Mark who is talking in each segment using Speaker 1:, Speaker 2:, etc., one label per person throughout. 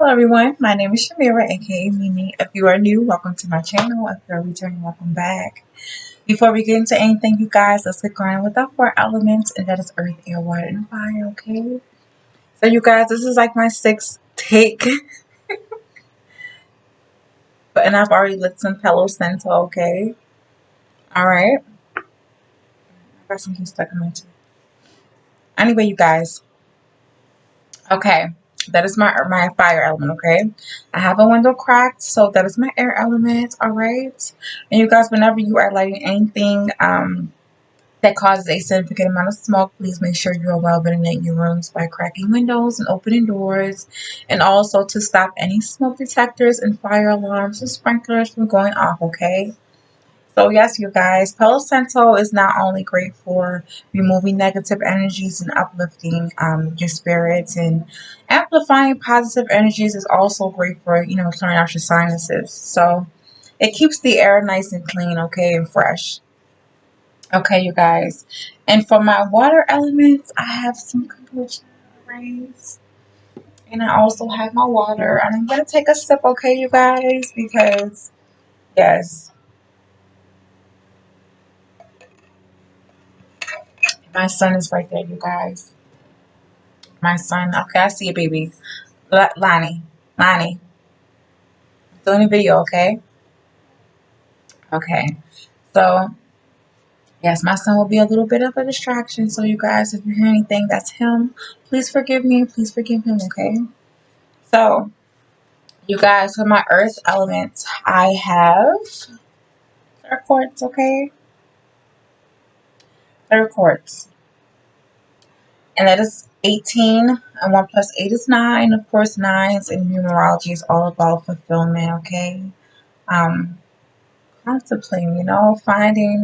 Speaker 1: Hello everyone, my name is Shamira, aka Mimi. If you are new, welcome to my channel. If you are returning, welcome back. Before we get into anything, you guys, let's get going with our four elements, and that is earth, air, water, and fire, okay? So you guys, this is like my sixth take, and I've already lit some Palo Santo, okay? Alright. I got something stuck in my tooth. Anyway, you guys, okay. That is my fire element, okay? I have a window cracked, so that is my air element, alright? And you guys, whenever you are lighting anything, that causes a significant amount of smoke, please make sure you are well ventilating your rooms by cracking windows and opening doors, and also to stop any smoke detectors and fire alarms and sprinklers from going off, okay? So yes, you guys, Palo Santo is not only great for removing negative energies and uplifting your spirits, and amplifying positive energies is also great for, clearing out your sinuses. So it keeps the air nice and clean, okay, and fresh. Okay, you guys. And for my water elements, I have some kombucha rays. And I also have my water. And I'm going to take a sip, okay, you guys? Because, yes, my son is right there, you guys. My son. Okay, I see you, baby. Lonnie. Lonnie. Doing a video, okay? Okay. So, yes, my son will be a little bit of a distraction. So, you guys, if you hear anything, that's him. Please forgive me. Please forgive him, okay? So, you guys, for my earth element, I have quartz, okay? Quartz. And that is 18, and 1 plus 8 is 9. Of course, nines in numerology is all about fulfillment, okay? Um, Contemplating, finding,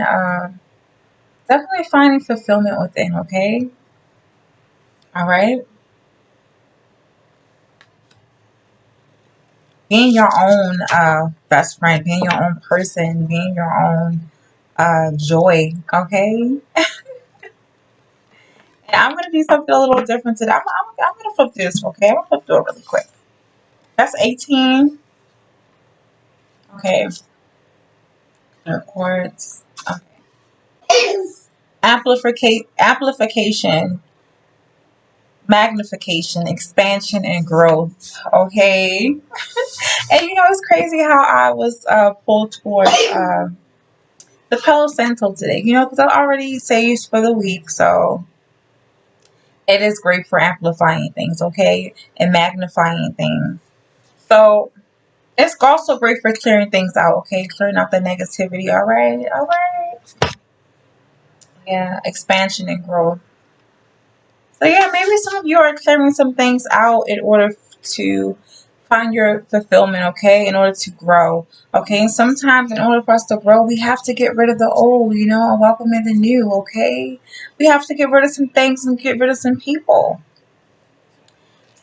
Speaker 1: definitely finding fulfillment within, okay? All right? Being your own best friend, being your own person, being your own joy, okay? And I'm going to do something a little different today. I'm going to flip this, okay? I'm going to flip through it really quick. That's 18. Okay. Quartz. Okay. Amplification, magnification, expansion, and growth. Okay. And it's crazy how I was pulled towards the Palo Santo today, because I already saved for the week. So it is great for amplifying things, okay? And magnifying things. So it's also great for clearing things out, okay? Clearing out the negativity, all right? All right. Yeah, expansion and growth. So yeah, maybe some of you are clearing some things out in order to find your fulfillment, okay? In order to grow, okay? And sometimes in order for us to grow, we have to get rid of the old, and welcome in the new, okay? We have to get rid of some things and get rid of some people.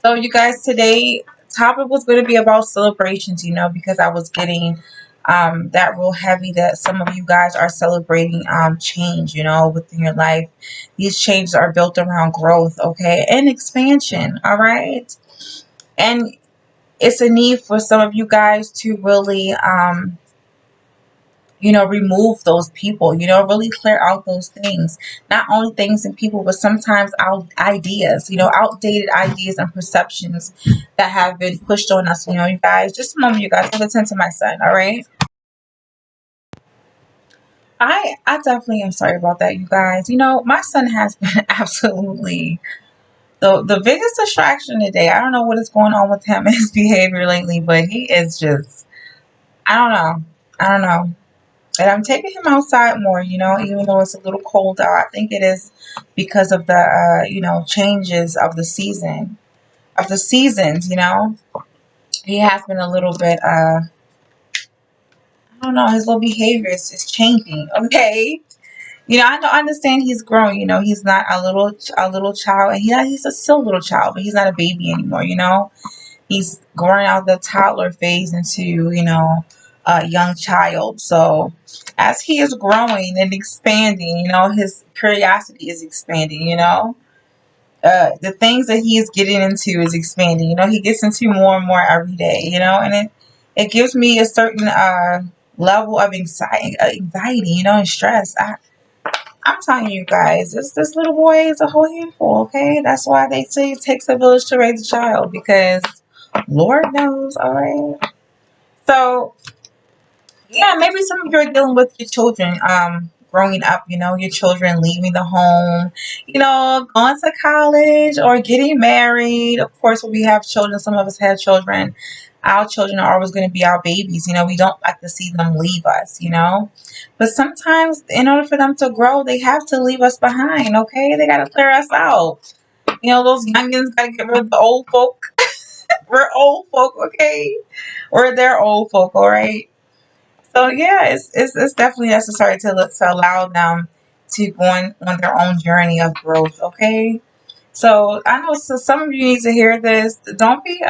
Speaker 1: So you guys, today topic was going to be about celebrations, because I was getting that real heavy that some of you guys are celebrating change, within your life. These changes are built around growth, okay, and expansion, all right? And it's a need for some of you guys to really remove those people, really clear out those things. Not only things and people, but sometimes ideas, outdated ideas and perceptions that have been pushed on us, you guys. Just a moment, you guys. Listen to my son, all right? I definitely am sorry about that, you guys. My son has been absolutely the biggest distraction today. I don't know what is going on with him and his behavior lately, but he is just, I don't know. I don't know. And I'm taking him outside more, even though it's a little cold out. I think it is because of the, changes of the seasons, He has been a little bit, I don't know, his little behavior is changing, okay? I understand he's grown, he's not a little child, and he's a still little child, but he's not a baby anymore, He's growing out of the toddler phase into, a young child. So as he is growing and expanding, his curiosity is expanding, the things that he is getting into is expanding. He gets into more and more every day. And it gives me a certain level of anxiety, and stress. I'm telling you guys, this little boy is a whole handful. Okay, that's why they say it takes a village to raise a child, because Lord knows. All right, so yeah, maybe some of you are dealing with your children growing up, your children leaving the home, going to college or getting married. Of course, when we have children, some of us have children. Our children are always going to be our babies. We don't like to see them leave us. But sometimes, in order for them to grow, they have to leave us behind, okay? They got to clear us out. Those youngins got to get rid of the old folk. We're old folk, okay? We're their old folk, all right? So yeah, it's definitely necessary to allow them to go on their own journey of growth. Okay, so I know some of you need to hear this. Don't be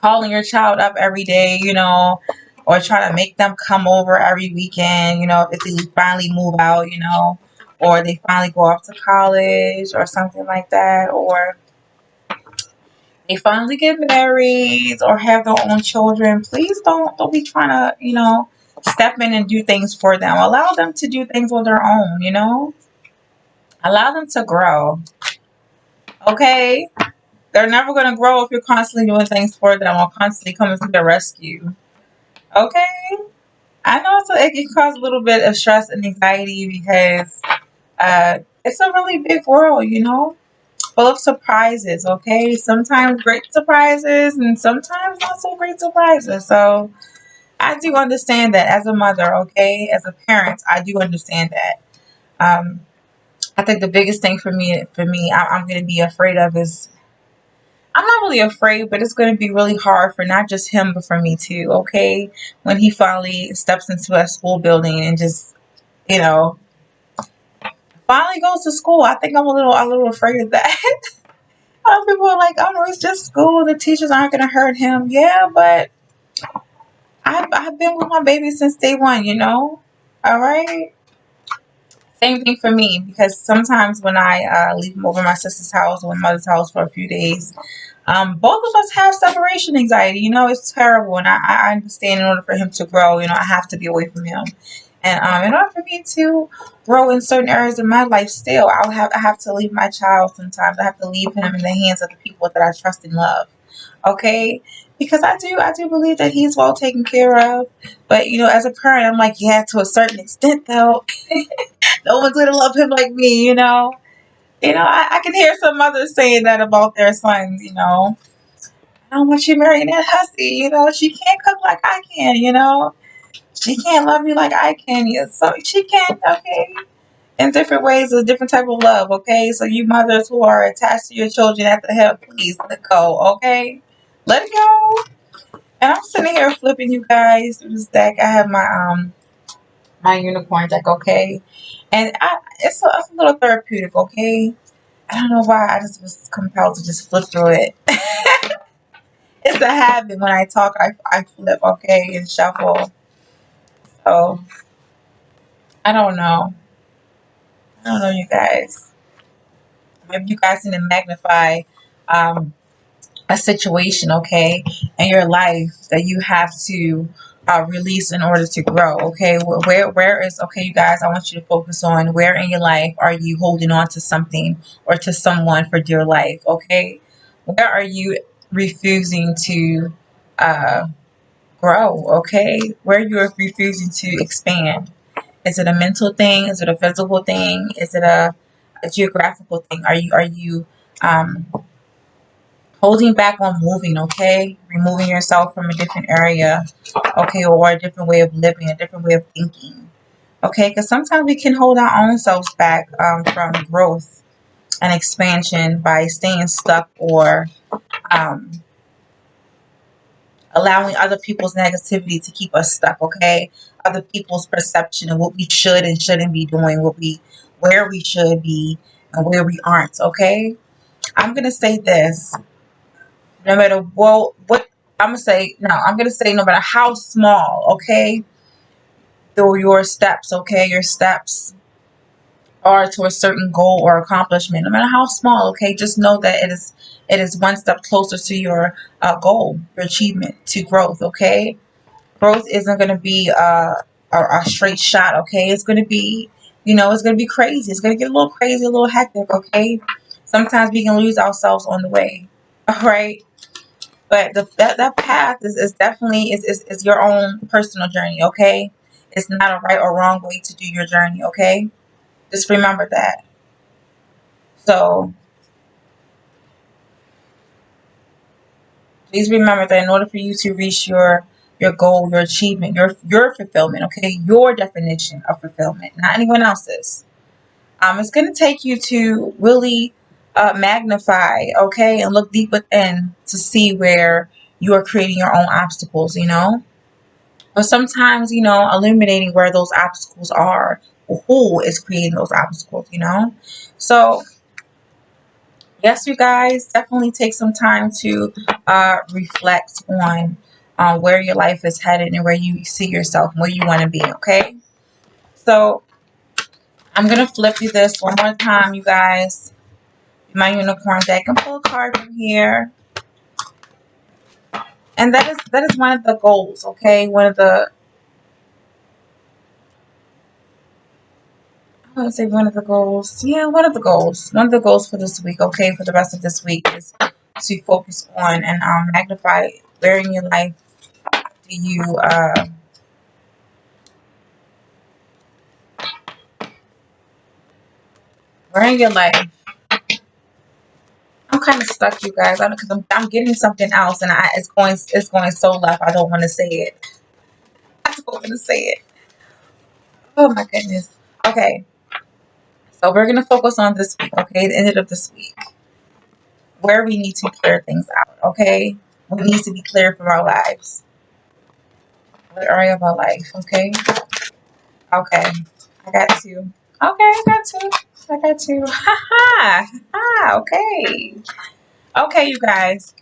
Speaker 1: calling your child up every day, or try to make them come over every weekend. If they finally move out, or they finally go off to college or something like that, or they finally get married or have their own children. Please don't be trying to, step in and do things for them. Allow them to do things on their own. Allow them to grow. Okay? They're never gonna grow if you're constantly doing things for them or constantly coming to their rescue. Okay? I know it can cause a little bit of stress and anxiety because it's a really big world. Full of surprises, okay? Sometimes great surprises and sometimes not so great surprises. So I do understand that as a mother, okay? As a parent, I do understand that. Um, I think the biggest thing for me, I'm going to be afraid of is I'm not really afraid, but it's going to be really hard for not just him, but for me too, okay? When he finally steps into a school building and just, you know, finally goes to school, I think I'm a little afraid of that. Other people are like, oh no, it's just school. The teachers aren't going to hurt him. Yeah, but I've been with my baby since day one. All right. Same thing for me because sometimes when I leave him over my sister's house or my mother's house for a few days, both of us have separation anxiety. It's terrible, and I understand in order for him to grow, I have to be away from him. And in order for me to grow in certain areas of my life, still, I have to leave my child sometimes. I have to leave him in the hands of the people that I trust and love. Okay, because I do believe that he's well taken care of. But as a parent, I'm like, yeah, to a certain extent, though. No one's gonna love him like me. I can hear some mothers saying that about their sons. I don't want you marrying that hussy. She can't cook like I can. She can't love you like I can. Yeah, so she can, okay? In different ways, a different type of love, okay? So you mothers who are attached to your children at the hip, please let go, okay? Let it go. And I'm sitting here flipping you guys through this deck. I have my unicorn deck, okay? And it's a little therapeutic, okay? I don't know why I just was compelled to just flip through it. It's a habit when I talk, I flip, okay, and shuffle. So I don't know. I don't know, you guys. Maybe you guys need to magnify um, a situation, okay, in your life that you have to release in order to grow, okay? Where is okay, you guys? I want you to focus on where in your life are you holding on to something or to someone for dear life, okay? Where are you refusing to uh, grow, okay? Where you're refusing to expand? Is it a mental thing? Is it a physical thing? Is it a geographical thing? Are you um, holding back on moving, okay? Removing yourself from a different area, okay, or a different way of living, a different way of thinking, okay? Because sometimes we can hold our own selves back from growth and expansion by staying stuck or um, allowing other people's negativity to keep us stuck, okay? Other people's perception of what we should and shouldn't be doing, where we should be and where we aren't, okay? I'm gonna say this. No matter what I'm gonna say, no, I'm gonna say no matter how small, okay, through your steps, okay, your steps or to a certain goal or accomplishment, no matter how small, okay, just know that it is one step closer to your goal, your achievement, to growth, okay? Growth isn't going to be a straight shot, okay? It's going to be, it's going to be crazy. It's going to get a little crazy, a little hectic, okay? Sometimes we can lose ourselves on the way, all right? But that path is definitely is your own personal journey, okay? It's not a right or wrong way to do your journey, okay? Just remember that. So please remember that in order for you to reach your goal, your achievement, your fulfillment, okay, your definition of fulfillment, not anyone else's. It's going to take you to really magnify, okay, and look deep within to see where you are creating your own obstacles, But sometimes, illuminating where those obstacles are, or who is creating those obstacles. So yes, you guys, definitely take some time to reflect on where your life is headed and where you see yourself and where you want to be, okay? So I'm going to flip you this one more time, you guys. My unicorn deck, and pull a card from here. And that is one of the goals, okay? I would say one of the goals. Yeah, one of the goals. One of the goals for this week, okay, for the rest of this week is to focus on and magnify where in your life do you where in your life. I'm kind of stuck, you guys. I don't because I'm getting something else, and it's going so left. I don't want to say it. I don't want to say it. Oh my goodness. Okay, so we're gonna focus on this week. Okay, the end of this week, where we need to clear things out. Okay, what needs to be cleared from our lives. What area of our life? Okay. Okay. I got two. Okay, I got two. I got two. Ha ha. Ha. Okay. Okay, you guys.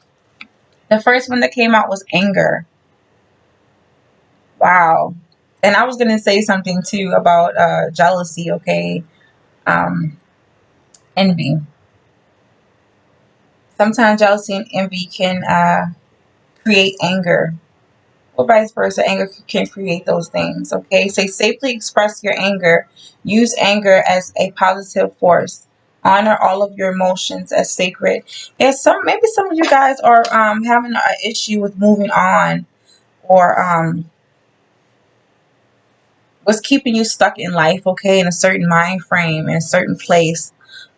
Speaker 1: The first one that came out was anger. Wow. And I was gonna say something too about jealousy, okay? Um, envy. Sometimes jealousy and envy can create anger, or vice versa. Anger can create those things, okay? So safely express your anger. Use anger as a positive force. Honor all of your emotions as sacred. And maybe some of you guys are having an issue with moving on, or what's keeping you stuck in life, okay, in a certain mind frame, in a certain place,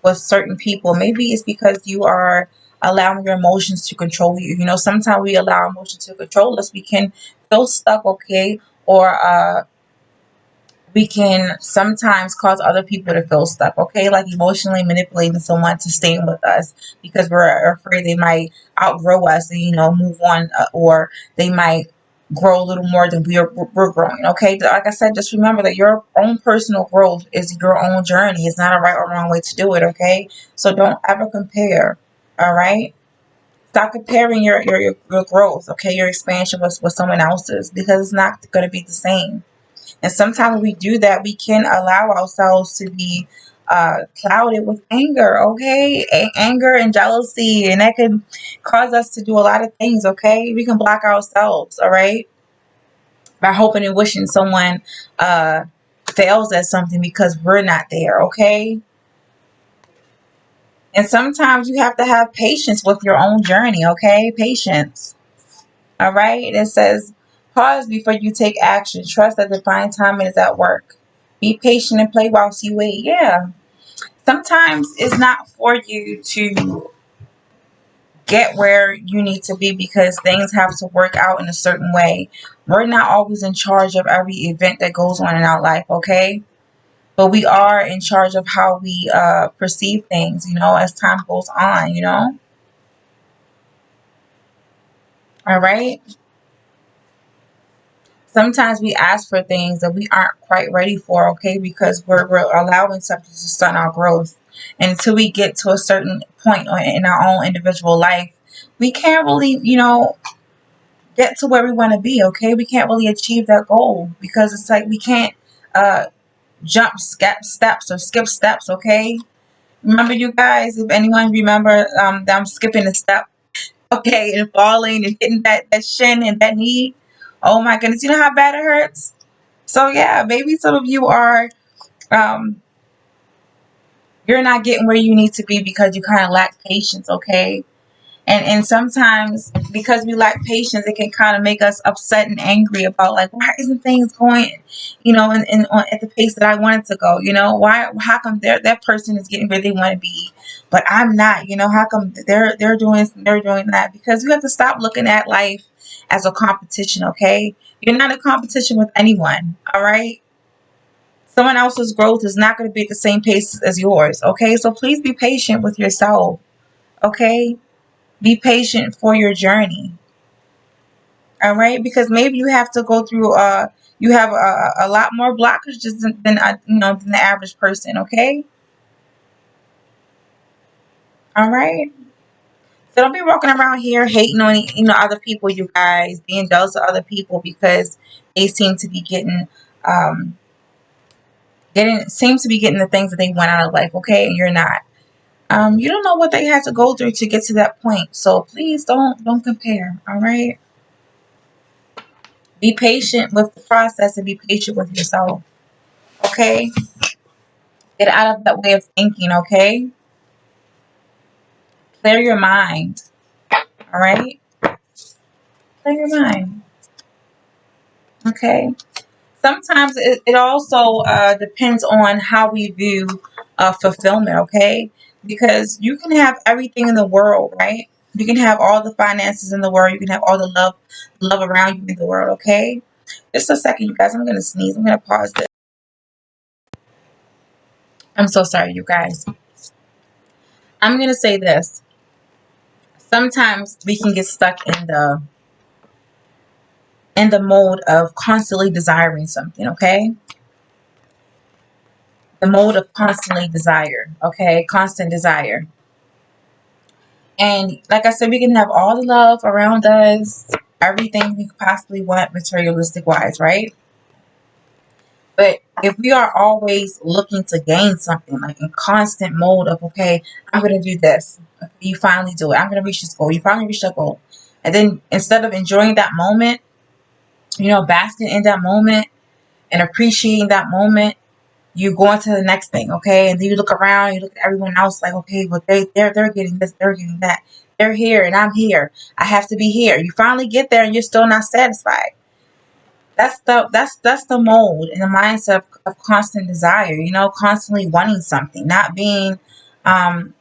Speaker 1: with certain people. Maybe it's because you are allowing your emotions to control you. Sometimes we allow emotions to control us. We can feel stuck, okay, or we can sometimes cause other people to feel stuck, okay, like emotionally manipulating someone to stay with us because we're afraid they might outgrow us and move on, or they might grow a little more than we're growing, okay. Like I said, just remember that your own personal growth is your own journey. It's not a right or wrong way to do it, okay. So don't ever compare, all right. Stop comparing your growth, okay, your expansion with someone else's, because it's not going to be the same. And sometimes when we do that, we can allow ourselves to be clouded with anger, okay? Anger and jealousy, and that can cause us to do a lot of things, okay? We can block ourselves, all right? By hoping and wishing someone uh, fails at something because we're not there, okay? And sometimes you have to have patience with your own journey, okay? Patience, all right? It says, pause before you take action. Trust that divine timing is at work. Be patient and play whilst you wait. Yeah. Sometimes it's not for you to get where you need to be because things have to work out in a certain way. We're not always in charge of every event that goes on in our life, okay? But we are in charge of how we perceive things, as time goes on. All right? Sometimes we ask for things that we aren't quite ready for, okay, because we're allowing something to stunt our growth. And until we get to a certain point in our own individual life, we can't really, get to where we want to be, okay? We can't really achieve that goal because it's like we can't jump steps or skip steps, okay? Remember, you guys, if anyone remember them skipping a step, okay, and falling and hitting that shin and that knee. Oh my goodness, you know how bad it hurts? So yeah, maybe some of you are um you're not getting where you need to be because you kind of lack patience, okay? And sometimes because we lack patience, it can kind of make us upset and angry about like, why isn't things going, at the pace that I want it to go? Why, how come that person is getting where they want to be, but I'm not? How come they're doing this and they're doing that? Because you have to stop looking at life as a competition, okay? You're not in competition with anyone, all right? Someone else's growth is not going to be at the same pace as yours, okay? So please be patient with yourself, okay? Be patient for your journey. All right, because maybe you have to go through you have a lot more blockages than the average person, okay? All right. So don't be walking around here hating on other people, you guys, being jealous of other people because they seem to be um getting the things that they want out of life, okay? And you're not. You don't know what they had to go through to get to that point. So please don't compare, all right? Be patient with the process and be patient with yourself. Okay? Get out of that way of thinking, okay? Clear your mind. All right? Clear your mind. Okay? Sometimes it also depends on how we view fulfillment, okay? Because you can have everything in the world, right? You can have all the finances in the world. You can have all the love around you in the world, okay? Just a second, you guys. I'm going to sneeze. I'm going to pause this. I'm so sorry, you guys. I'm going to say this. Sometimes we can get stuck in the mode of constantly desiring something, okay? The mode of constantly desire, okay? Constant desire. And like I said, we can have all the love around us, everything we could possibly want materialistic wise, right? But if we are always looking to gain something, like in constant mode of, okay, I'm going to do this. You finally do it. I'm going to reach this goal. You finally reach that goal. And then instead of enjoying that moment, basking in that moment and appreciating that moment, you go on to the next thing, okay? And then you look around, you look at everyone else like, okay, well they're getting this, they're getting that. They're here and I'm here. I have to be here. You finally get there and you're still not satisfied. That's the mold and the mindset of constant desire, constantly wanting something, not being um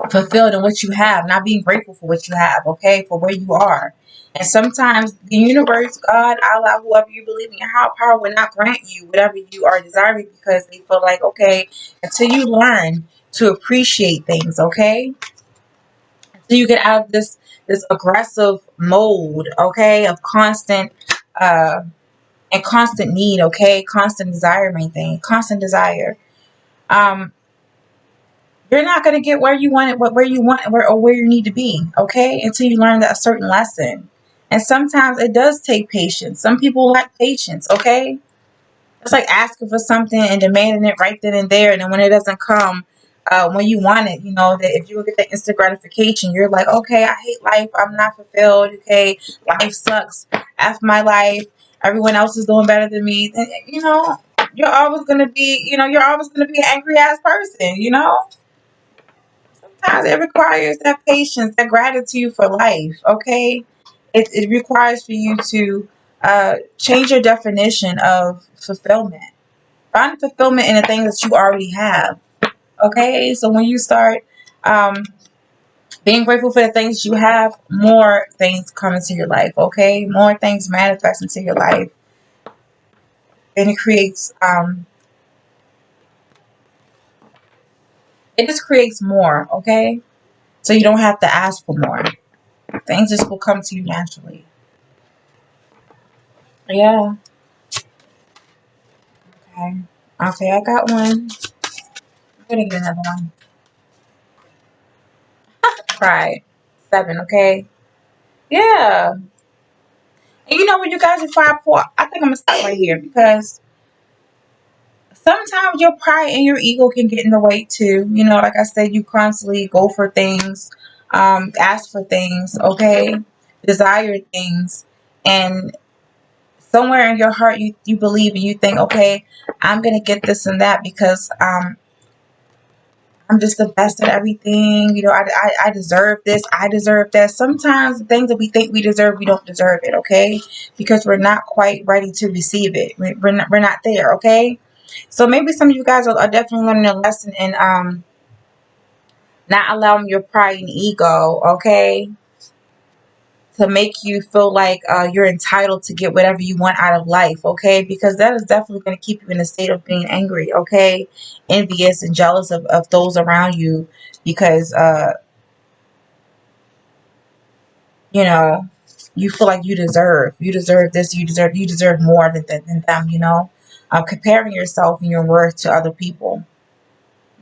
Speaker 1: fulfilled in what you have, not being grateful for what you have, okay, for where you are. And sometimes the universe, God, Allah, whoever you believe in, your higher power will not grant you whatever you are desiring because they feel like, okay, until you learn to appreciate things, okay, until you get out of this aggressive mode, okay, of constant uh and constant need, okay, constant desire, main thing, constant desire. Um, you're not going to get where you want it, where you want, where you need to be, okay, until you learn that a certain lesson. And sometimes it does take patience. Some people lack patience, okay. It's like asking for something and demanding it right then and there, and then when it doesn't come when you want it, that if you get that instant gratification, you're like, okay, I hate life. I'm not fulfilled. Okay, life sucks. F my life. Everyone else is doing better than me. Then, you're always gonna be, you're always gonna be an angry ass person. Sometimes it requires that patience, that gratitude for life. Okay, it requires for you to change your definition of fulfillment. Find fulfillment in the things that you already have. Okay, so when you start um, being grateful for the things you have, more things come into your life. Okay, more things manifest into your life, and it just creates more. Okay, so you don't have to ask for more. Things just will come to you naturally. Yeah. Okay. Okay, I got one. I'm gonna get another one. Right. 7. Okay. Yeah. And you know what, you guys, before I pour, I think I'm gonna stop right here because sometimes your pride and your ego can get in the way too. You know, like I said, you constantly go for things, ask for things, okay, desire things, and somewhere in your heart you believe and you think, okay, I'm gonna get this and that because I'm just the best at everything. You know, I deserve this. I deserve that. Sometimes the things that we think we deserve, we don't deserve it, okay? Because we're not quite ready to receive it. We're not there, okay? So maybe some of you guys are definitely learning a lesson in not allowing your pride and ego, okay, to make you feel like you're entitled to get whatever you want out of life, okay? Because that is definitely going to keep you in a state of being angry, okay? Envious and jealous of those around you because, you know, you feel like you deserve this, you deserve more than them, you know? Comparing yourself and your worth to other people.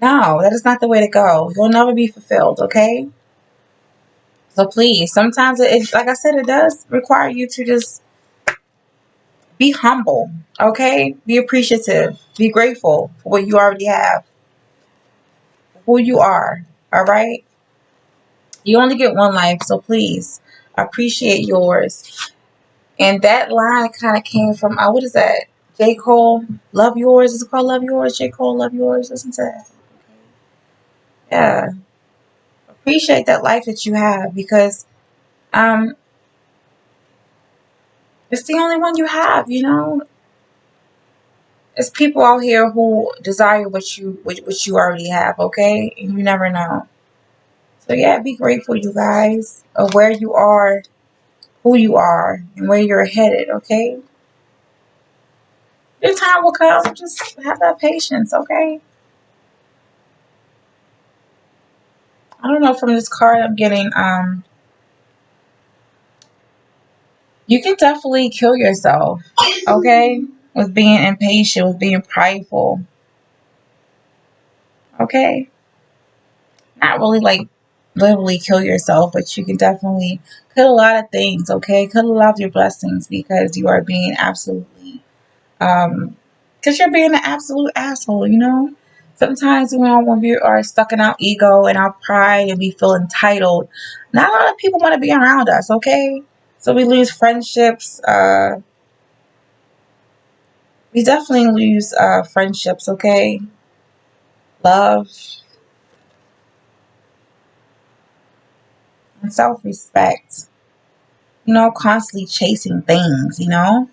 Speaker 1: No, that is not the way to go. You'll never be fulfilled, okay? So please, sometimes like I said, it does require you to just be humble, okay? Be appreciative. Be grateful for what you already have, who you are, all right? You only get one life, so please appreciate yours. And that line kind of came from, what is that? J. Cole, Love Yours. Is it called Love Yours? J. Cole, Love Yours. Listen to that. Yeah. Appreciate that life that you have because um, it's the only one you have, you know? There's people out here who desire what you already have, okay? And you never know. So yeah, be grateful, you guys, of where you are, who you are, and where you're headed, okay? Your time will come. Just have that patience, okay? I don't know, from this card I'm getting, you can definitely kill yourself, okay? With being impatient, with being prideful, okay? Not really like literally kill yourself, but you can definitely cut a lot of things, okay? Cut a lot of your blessings because you are being absolutely because you're being an absolute asshole, you know? Sometimes, you know, when we are stuck in our ego and our pride and we feel entitled, not a lot of people want to be around us, okay? So we lose friendships. We definitely lose friendships, okay? Love and self respect. You know, constantly chasing things, you know?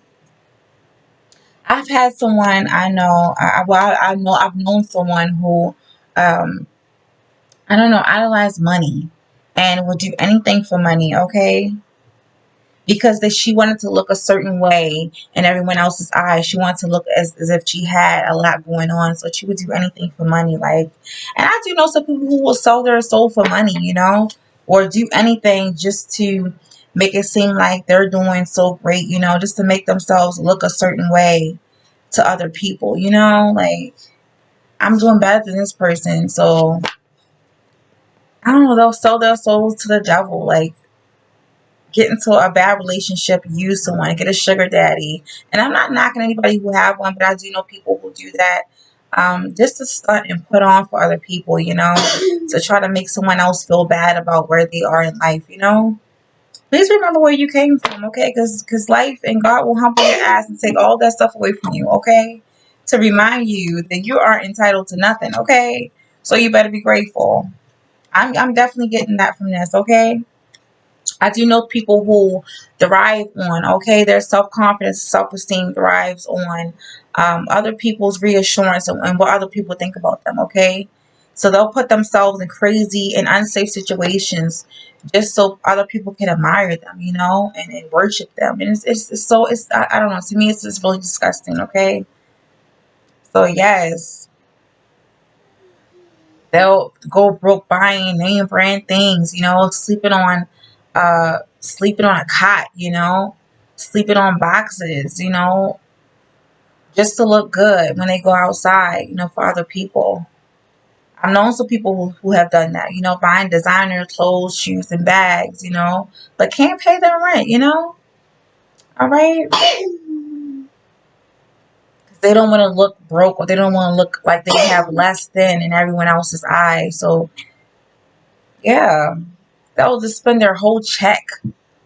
Speaker 1: I've had someone I know, I've known someone who, um, I don't know, idolize money and would do anything for money, okay? Because she wanted to look a certain way in everyone else's eyes. She wanted to look as if she had a lot going on. So she would do anything for money. Like, and I do know some people who will sell their soul for money, you know, or do anything just to make it seem like they're doing so great, you know, just to make themselves look a certain way to other people, you know, like I'm doing better than this person. So I don't know, they'll sell their souls to the devil. Like, get into a bad relationship, use someone, get a sugar daddy. And I'm not knocking anybody who have one, but I do know people who do that. Just to stunt and put on for other people, you know, to try to make someone else feel bad about where they are in life, you know. Please remember where you came from, okay? Because life and God will humble your ass and take all that stuff away from you, okay? To remind you that you aren't entitled to nothing, okay? So you better be grateful. I'm definitely getting that from this, okay? I do know people who thrive on, okay, their self confidence, self esteem thrives on other people's reassurance and what other people think about them, okay? So they'll put themselves in crazy and unsafe situations just so other people can admire them, you know, and worship them. And I don't know, to me, it's just really disgusting, okay? So, yes, they'll go broke buying name brand things, you know, sleeping on a cot, you know, sleeping on boxes, you know, just to look good when they go outside, you know, for other people. I've known some people who have done that, you know, buying designer clothes, shoes, and bags, you know, but can't pay their rent, you know. All right. Because They don't want to look broke, or they don't want to look like they have less than in everyone else's eyes. So yeah, they'll just spend their whole check,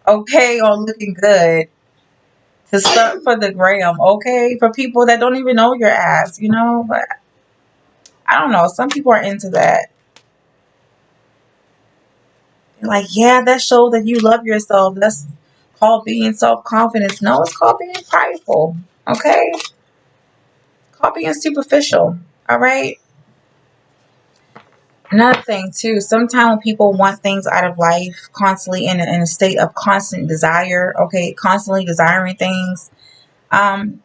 Speaker 1: okay, on looking good to start for the gram, okay, for people that don't even know your ass, But I don't know. Some people are into that. They're like, yeah, that shows that you love yourself. That's called being self confidence. No, it's called being prideful, okay? It's called being superficial, all right? Another thing too, sometimes when people want things out of life, constantly in a state of constant desire, okay, constantly desiring things, um,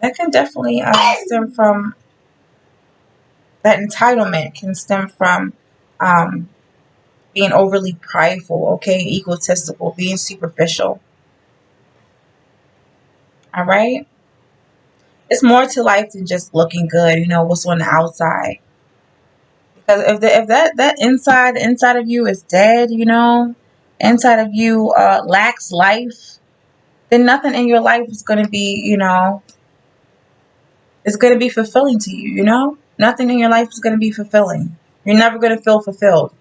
Speaker 1: that can definitely stem from that entitlement. Can stem from um, being overly prideful, okay, egotistical, being superficial. All right, it's more to life than just looking good. What's on the outside. Because if that inside of you is dead, inside of you lacks life, then nothing in your life is going to be, is going to be fulfilling to you. Nothing in your life is going to be fulfilling. You're never going to feel fulfilled.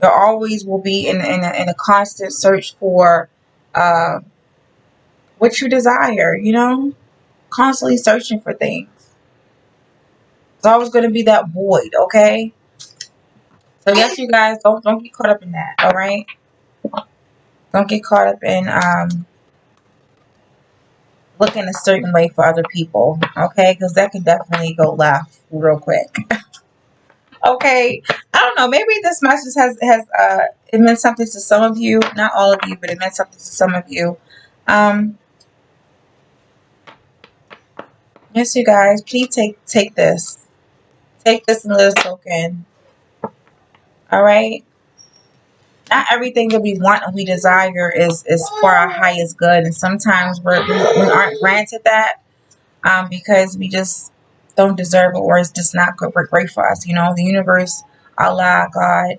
Speaker 1: You always will be in a constant search for uh, what you desire. Constantly searching for things. It's always going to be that void. Okay. So yes, you guys, don't get caught up in that. All right. Don't get caught up in looking a certain way for other people, okay? Because that can definitely go left real quick. Okay, I don't know. Maybe this message has it meant something to some of you, not all of you, but it meant something to some of you. Um, yes, you guys, please take this and let it soak in. All right. Not everything that we want and we desire is for our highest good, and sometimes we aren't granted that because we just don't deserve it, or it's just not great for us. The universe, Allah, God,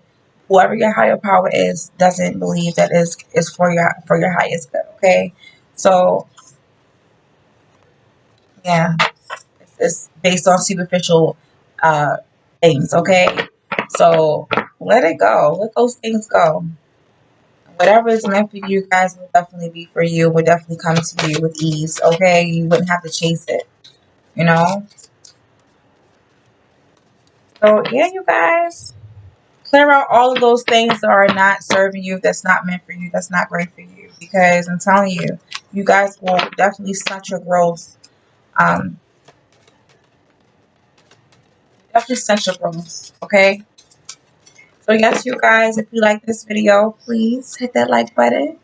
Speaker 1: whoever your higher power is, doesn't believe that is for your highest good. Okay, so yeah, it's based on superficial uh, things. Okay, so let it go. Let those things go. Whatever is meant for you guys will definitely be for you. Will definitely come to you with ease. Okay, you wouldn't have to chase it. You know. So yeah, you guys. Clear out all of those things that are not serving you, that's not meant for you, that's not great for you. Because I'm telling you, you guys will definitely stunt your growth. Um, definitely stunt your growth. Okay. So yes, you guys, if you like this video, please hit that like button.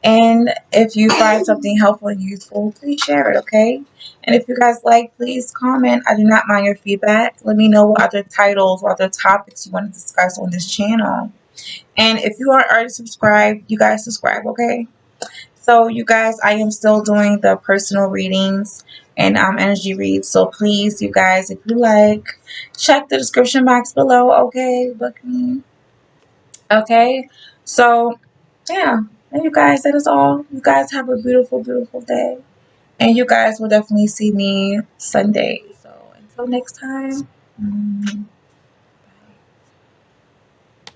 Speaker 1: And if you find something helpful and useful, please share it. Okay. And if you guys like, please comment. I do not mind your feedback. Let me know what other titles or other topics you want to discuss on this channel. And if you aren't already subscribed, you guys subscribe, okay? So you guys, I am still doing the personal readings and energy reads. So please, you guys, if you like, check the description box below, okay? Book me. Okay? So yeah. And you guys, that is all. You guys have a beautiful, beautiful day. And you guys will definitely see me Sunday. So until next time.